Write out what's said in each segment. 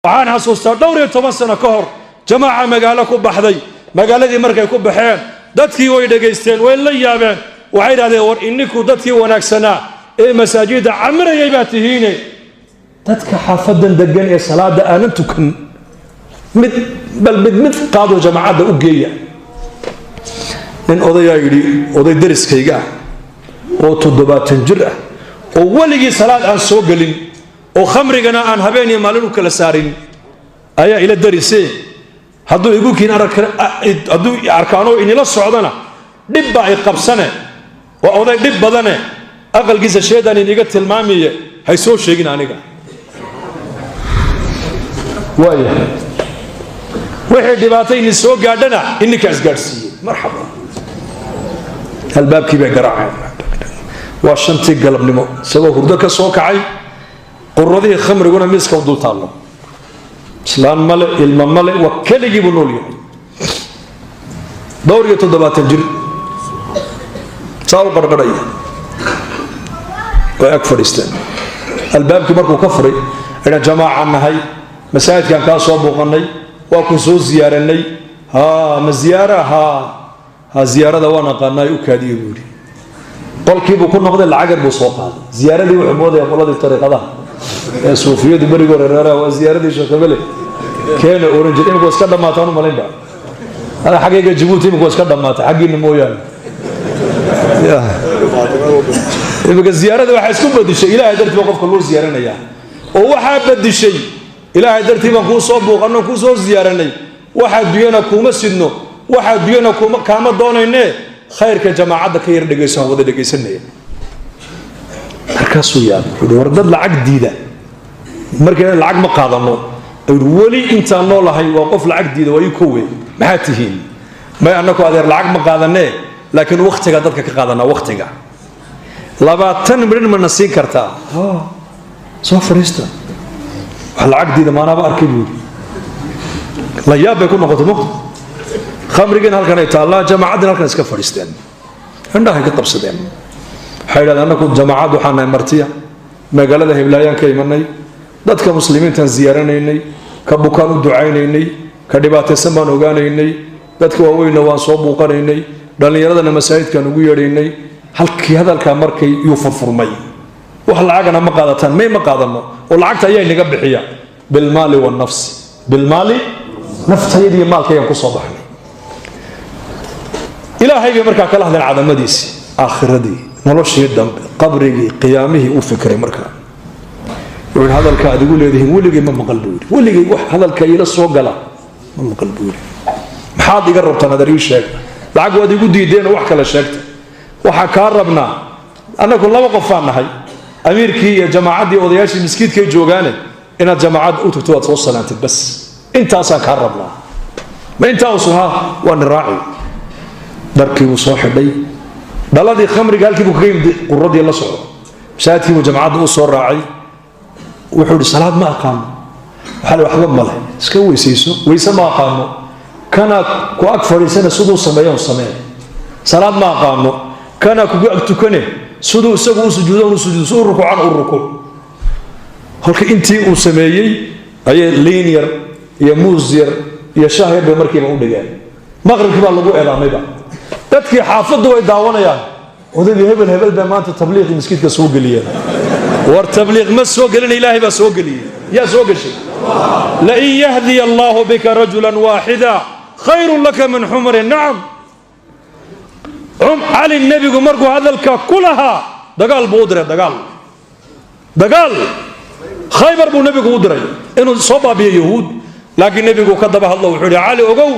waxaan xasuustaa dhowr iyo 10 sano ka hor jamaaca magaalo ku baxday magaaladii markay ku baxeen dadkii way dhageysteen way la yaabeen waxay yiraahdeen war inninku dadkii wanaagsanaa ee masaajida amrayay baa tihiine dadka xaafadan degan ee salaada aanan tukan mid qaado jamaacada u geeya in odayaa yiri oday dariskayga oo 70 jir ah oo waligii salaad aan soo galin oo khamrigana aan habeen iyo maalin u kala saarin ayaa ila darisay hadduu igu kiin hadduu arkaano inila socdana dhib baa ay qabsane waa oday dhib badane aqalkiisa sheedan iniga tilmaamiye hay soo sheegin aniga waaya wixii dhibaatay in soo gaadhana inkaas gaarsiiyay marxaba albaabkii bay garaaceen waa shantii galabnimo sabab hurdo ka soo kacay quradii khamriguna miiska u dul taalo islaan male ilma male wa kaligii buu nool yahay dhowr iyo 70 jir saaw qarqaraya way ag fadhiisteen albaabkii markuu ka furay ina jamaaca nahay masaajidkan ka soo booqanay waa ku soo ziyaaranay ma ziyaaraha ziyaarada waana qaanay u kaadiyo buuri qolkii buu ku noqday lacag buu soo qaaday ziyaaradii wuxuu mooday qoladii tariiqadaha ee suufiyadu barigo reeraa waa ziyaaradii shaqabale keena orange in iska dhamaataan malinba ana xaqiiqa Djibouti in iska dhamaatay xaqiina mooyaan ibaga ziyarada waxa isku badishay ilaahay dartiba qofka loo ziyaaranaya oo waxa badishay ilaahay dartiba ku soo booqano ku soo ziyaaranay waxa duyana kuma sidno waxa duyana kuma kaama doonayne khayrka jamaacada ka yar dhageysan wada dhageysanay markaasuu yaab wardad lacag diida markay lacag ma qaadano wali inta noolahay waa qof lacag diida way ku weey maxaa tihiin ma annako adeer lacag ma qaadanee laakiin waqtiga dadka ka qaadana waqtiga 20 milyan ma nasiin kartaa soo fariista wax lacag diida maana arkay la yaab bay ku noqoto khamrigan halkan ay taala jamaacadna halkan iska fariisteen indhaha ka qabsadeen xayraad annaku jamaacad waxaan martiya magaalada Hiblaayan ka imanay dadka muslimiintan ziyaaranaynay ka bukaan u ducaynaynay ka dhibaataysan baan ogaanaynay dadka waaweyn waan soo buuqanaynay dhalinyaradana masaajidkan ugu yeedhaynay halkii hadalka markay uu furfurmay wax lacagna ma qaadataan ma qaadano oo lacagta ayay naga bixiya bil maali wa nafs bil maali naftaydi maalkayaan ku soo baxnay ilaahay bay markaa kala hadleen cadamadiisi aakhiradii noloshii dambe qabrigii qiyaamihii u fikray markaa wuxuu hadalka adigu leedahay waligii ma maqal buuri waligii wax hadalka ila soo gala ma maqal buuri maxaad iga rabtaan adari sheeg lacag waad igu diideen wax kala sheegtay waxa ka rabnaa anagu laba qof aan nahay amiirkii iyo jamaacadii odayaashii miskiidkay joogaane inaad jamaacad u tagto waad soo salaantid bas intaasaan ka rabnaa ma intaa usuha waan raaci darkii uu soo xidhay dhaladii khamriga halkii buu ka yimid quradii la socdo shaadkii uu jamaacada u soo raacay wuxuu salaad ma aqaano waxa waxba male iska weysayso weysa ma aqaano kana ku ag fariisana sidoo sameeyo salaad ma aqaano kana ku ag tukane sidoo isagu u sujuudo rukuucan u rukuuc halka intii uu sameeyay ayay linear iyo muuzir iyo shaahir bay markiiba u dhigeen maqribkii baa lagu eedaamayba dadkii xaafadu way daawanayaan odayga hebel baa maanta tabliiq miskiidka soo galiyay war tabliiq ma soo galin ilaahay baa soo galiyay yaa soo gashay la in yahdi allah bika rajulan wahida khayrun laka min humri na'am ali nabigu markuu hadalka kulaha dagaal buu diray dagaal khaybar buu nabigu u diray inuu soo baabiyo yahuud laakiin nabigu ka daba hadlo wuxuu ali ogow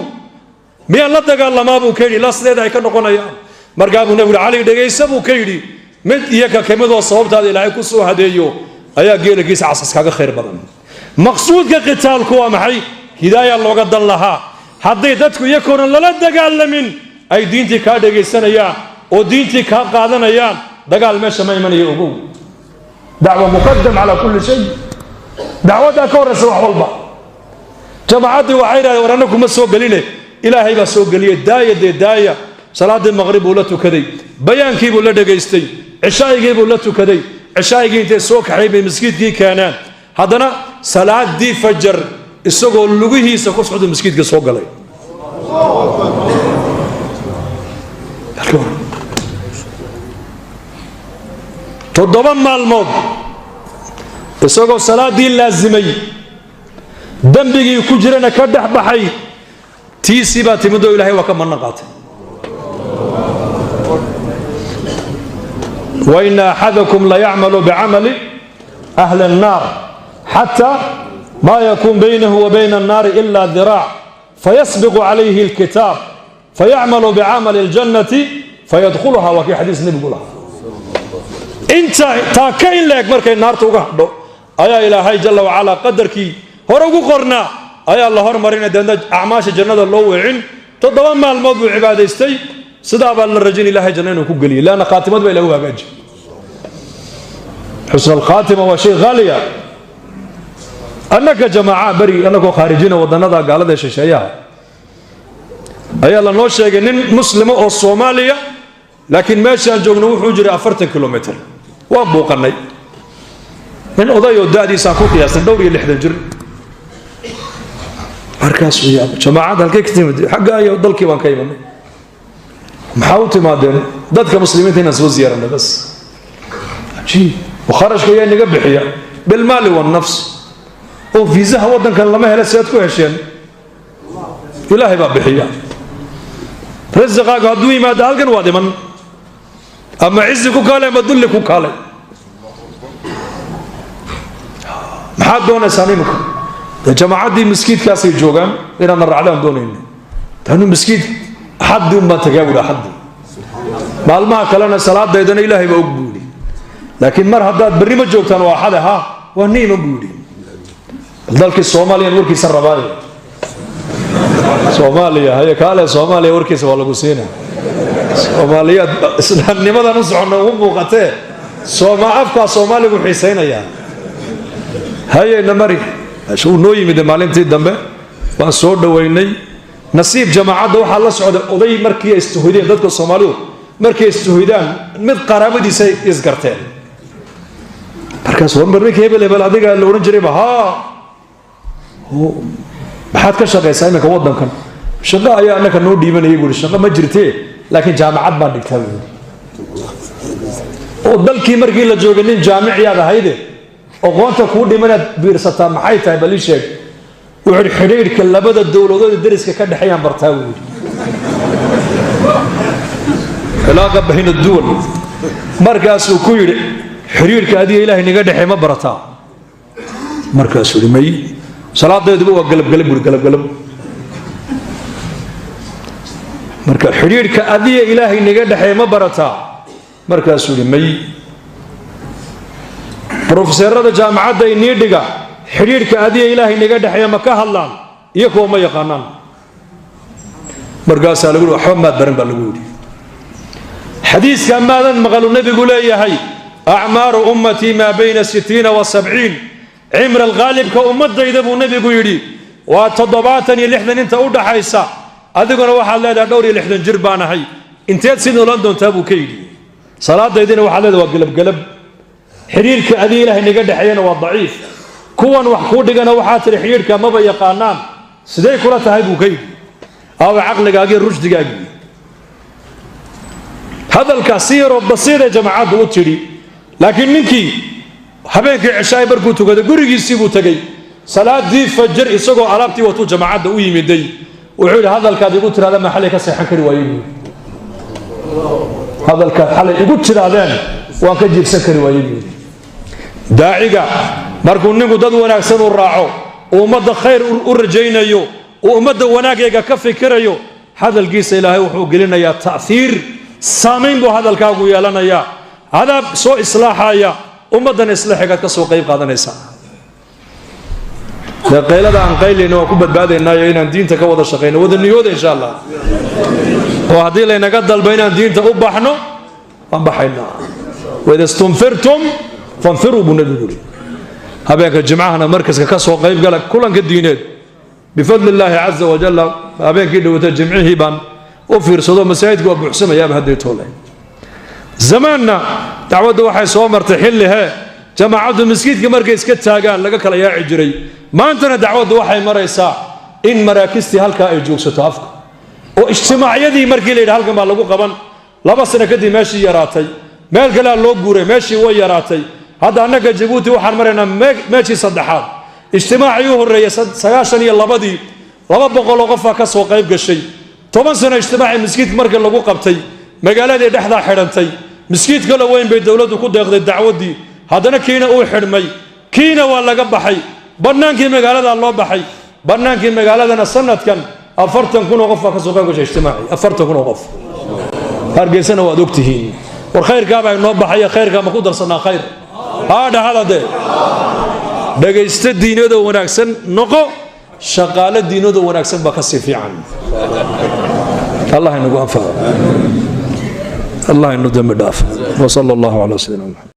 miya la dagaalamaa buu ka yidhi lasdeeda ay ka noqonayaan markaa buu nabigu cali dhagaysa buu ka yidhi mid iyaga kamidoo sababtaada ilaahay ku soo hadeeyo ayaa geelagiisa casas kaga khayr badan maqsuudka qitaalku waa maxay hidaaya looga dan lahaa hadday dadku iyagoona lala dagaalamin ay diintii kaa dhagaysanayaan oo diintii kaa qaadanayaan dagaal meesha ma imanayo ogow dacwa muqaddam calaa kulli shay dacwaddaa ka horraysa wax walba jamaacadii waxay yidhahdeen war annagu ma soo geline ilaahay baa soo geliyay daaya salaadii maqrib buu la tukaday bayaankii buu la dhagaystay cishaa'igii buu la tukaday cishaa'igii intay soo kaxay bay miskiidkii keeneen haddana salaadii fajar isagoo lugihiisa ku socdo masjidka soo galay toddoba maalmood isagoo salaadii laazimay dambigii ku jirana ka dhex baxay tiisii baa timid oo ilaahay waa ka manna qaatay وإن أحدكم ليعمل بعمل أهل النار حتى ما يكون بينه وبين النار إلا ذراع فيسبق عليه الكتاب فيعمل بعمل الجنة فيدخلها وفي حديث النبي يقولها انت تاكين لك مركي النار توقع أيا إلهي جل وعلا قدرك هرقو قرنا أيا الله هرمرين دندج أعماش الجنة الله وعين تضمن مع الموضوع عبادة استي صداب الرجل إلهي جنة وكقلي لأن خاتمة بإله وهاج حسن الخاتمة وشيء غالية أنك جماعة بري أنك خارجين ودنا ذا قال هذا شيء أي الله نوشة إن مسلمة أو صومالية لكن ماشي الجنوب حجر 4 كيلومتر وابوقني من أضيء الدادي ساكوك يا سندوري اللي حدا جر أركاس ويا جماعة هالكيك حقا يضل كيوان كيمان محاوتي ما دين ضدك مسلمين هنا سووا زيارة بس شيء وخرج كيان نقبحيا بالمال والنفس وفيزا وطن كان لما هلا سيادكو هشين إلهي بابحيا رزقاك هدوي ما دالكن وادي من أما عزكو كالي ما دلكو كالي محاد دون سانينك جماعات دي مسكيت كاسي جوغان إنا نرى عليهم دونين تانو مسكيت حد ما تجاوز حد معلومة كلنا صلاة ديدنا إلهي بأقبولي لكن مر هداد بري ما جوكتان واحدة ها ونين أقبولي ذلك الصوماليين وركي سرباي صوماليا هي كالة صوماليا وركي سوالو قسينا صوماليا لماذا نصحنا ومبوغته صوما أفكا صومالي وحسين يا هاي نمري شو نوي من المالين تيدمبه وصور دويني نصيب جماعة دوحة الله سعودة أضي مركي استهودين ذاتك الصوماليو مركي استهودان مد قرابة دي سي يزقرتين مركز وان بريك هيبل هيبل هذيك اللي ورنجري بها هو بحاد كشغة يسايمة كوضن كان شغة أيا أنك نور ديبن يقول الشغة ما جرتي لكن جامعات ما ديكتابه ودلكي مركي لجوغنين جامع يا هيدي وقوانتا كود ديبن بيرسطا محايتا بليشيك وعلى حريرك لبدا الدولة الدرس كان حيان برتاوي علاقة بين الدول مركز وكوير حريرك هذه إلهي نقدر حما برتا مركز ولمي صلاة يدبوا قلب قلب قلب قلب مركز حريرك هذه إلهي نقدر حما برتا مركز ولمي بروفيسور هذا جامعة نيدقة حريرك هذه إلهي نقدر حما كهلان يكون ما يقانن مركز على قولوا حمد برن بالقولي حديث كان ماذا مقالوا النبي يقول هي أعمار أمتي ما بين 60 و70 عمر الغالب كأمة يذبوا النبي يقول وتضباطني لحدا انت أودا حيسا أذكر واحد لا دوري لحدا جربانا هي انت سيدنا لندن تابو كيدي صلاة ديدنا واحد لا وقلب قلب حريرك أذي له نقد حيانا والضعيف كون وحكود دقنا وحاتر حريرك ما بيقانان سدي كرة هايبو كيدي أو عقلك أجي رشد أجي هذا الكثير والبصير يا جماعة بوتشري لكن منكي حبيك عشاء بركوتو كذا قريجي سيبو تجي صلاة دي فجر يسقوا عربتي وتو جماعة دوي مدي وعود هذا الكاد يقول ترى هذا محل كسيحن كرويني هذا الكاد حل يقول ترى هذا وانكجيب سكر ويني داعية مركون نقول ضد وناكسن الراعو ومد خير ورجينا يو ومد وناك كفي كريو هذا القيس إلهي وحوق لنا يا تأثير سامين بو هذا الكاغو يالنا يا هذا سو إصلاحا يا أمدن إصلاحك كسو قيب قادنا إسا قيل هذا عن قيل إنه كبت بعد إنه يين دين تكوض الشقين وذن نيود إن شاء الله وهذه لنا قد البين دين تقبحنا فانبحينا وإذا استنفرتم فانفروا بندوري هبيك الجماعة مركز كسو قيب قال كلن كدينات بفضل الله عز وجل هبيك كده وتجمعه بان وفي رصدوا مساعد أبو حسام يا بهديته له زماننا تعود واحد صومر تحلها jamaacaddu miskiidka markay iska taagaan laga kala yaaci jiray maantana dacwaddu waxay maraysaa in maraakistii halkaa ay joogsato afka oo ijtimaacyadii markii la yidhi halkan baa lagu qaban 2 sano kadib meeshii yaraatay meel kalea loo guuray meeshii way yaraatay hadda annaga jabuuti waxaan maraynaa meeshii saddexaad ijtimaacii u horreeyay 92 200 oo qofaa ka soo qayb gashay 10 sano ijtimaacii miskiidka markii lagu qabtay magaaladii dhexdaa xidhantay miskiid kale weyn bay dowladdu ku deeqday dacwaddii haddana kiina uu xidhmay kiina waa laga baxay bannaankii magaalada loo baxay bannaankii magaaladana sanadkan 40,000 oo qofaa ka soo qayb gashay ijtimaacii 40,000 oo qof hargeysana waad ogtihiin war khayrkaabaa inoo baxaya khayrkaa ma ku darsanaa khayr dhahada dee dhagaysta diinada wanaagsan noqo shaqaale diinada wanaagsan baa ka sii fiican allah inagu anfaco allah inu dambi dhaaf wa sala allahu calaa sayyidina muxamed